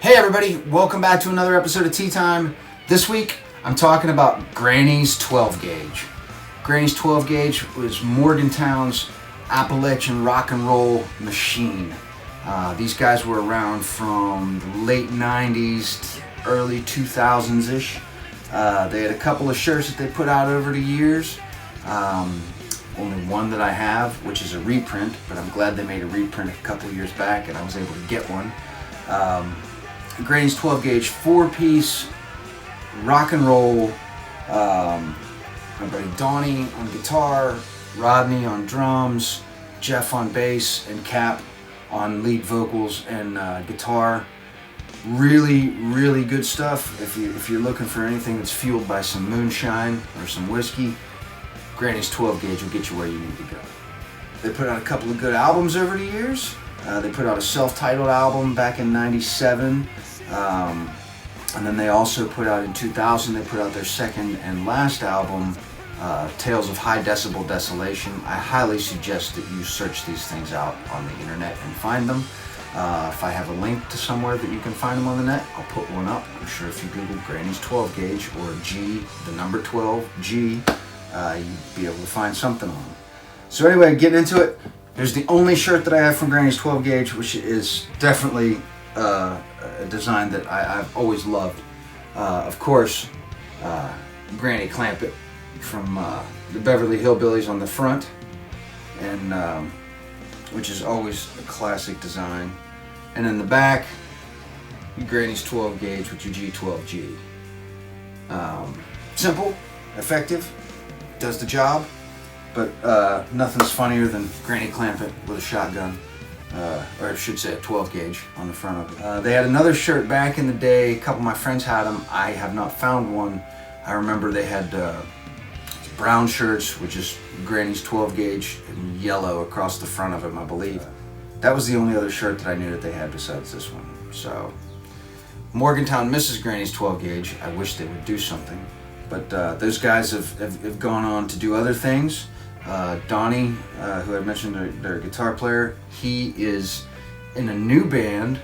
Hey everybody, welcome back to another episode of Tea Time. This week, I'm talking about Granny's 12 gauge. Granny's 12 gauge was Morgantown's Appalachian rock and roll machine. These guys were around from the late 90s to early 2000s-ish. They had a couple of shirts that they put out over the years. Only one that I have, which is a reprint, but I'm glad they made a reprint a couple of years back and I was able to get one. Granny's 12 gauge 4-piece rock and roll. My buddy Donnie on guitar, Rodney on drums, Jeff on bass, and Cap on lead vocals and guitar. Really good stuff. If you're looking for anything that's fueled by some moonshine or some whiskey, Granny's 12 gauge will get you where you need to go. They put out a couple of good albums over the years. They put out a self-titled album back in '97, and then they also put out in 2000, they put out their second and last album, Tales of High Decibel Desolation. I highly suggest that you search these things out on the internet and find them. If I have a link to somewhere that you can find them on the net, I'll put one up. I'm sure if you Google Granny's 12 gauge or G, the number 12, G, you'd be able to find something on them. So anyway, getting into it. There's the only shirt that I have from Granny's 12 gauge, which is definitely a design that I've always loved. Of course, Granny Clampett from the Beverly Hillbillies on the front, and which is always a classic design. And in the back, Granny's 12 gauge with your G12G. Simple, effective, does the job. But nothing's funnier than Granny Clampett with a shotgun, or I should say a 12 gauge on the front of it. They had another shirt back in the day. A couple of my friends had them. I have not found one. I remember they had brown shirts, which is Granny's 12 gauge, and yellow across the front of them, I believe. That was the only other shirt that I knew that they had besides this one. So, Morgantown misses Granny's 12 gauge. I wish they would do something. But those guys have gone on to do other things. Donnie, who I mentioned, their guitar player, he is in a new band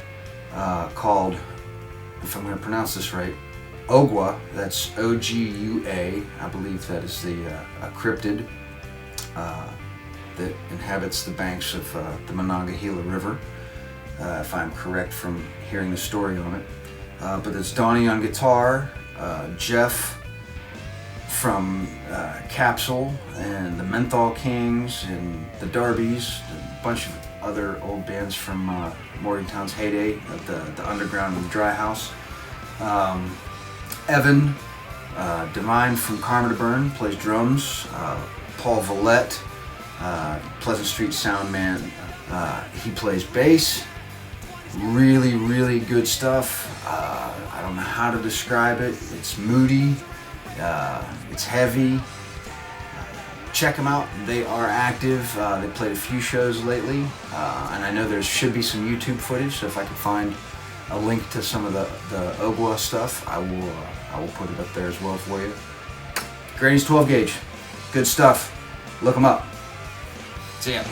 called, if I'm going to pronounce this right, Ogua. That's O-G-U-A. I believe that is a cryptid that inhabits the banks of the Monongahela River, if I'm correct from hearing the story on it. But it's Donnie on guitar, Jeff from Capsule and the Menthol Kings and the Darbies, a bunch of other old bands from Morgantown's heyday of the underground and the dry house. Evan Devine from Karma to Burn plays drums. Paul Vallette, Pleasant Street sound man, he plays bass. Really good stuff. I don't know how to describe it. It's moody. It's heavy. Check them out. They are active. They played a few shows lately, and I know there should be some YouTube footage. So if I can find a link to some of the Ogua stuff, I will put it up there as well for you. Granny's 12 gauge, good stuff. Look them up. See ya.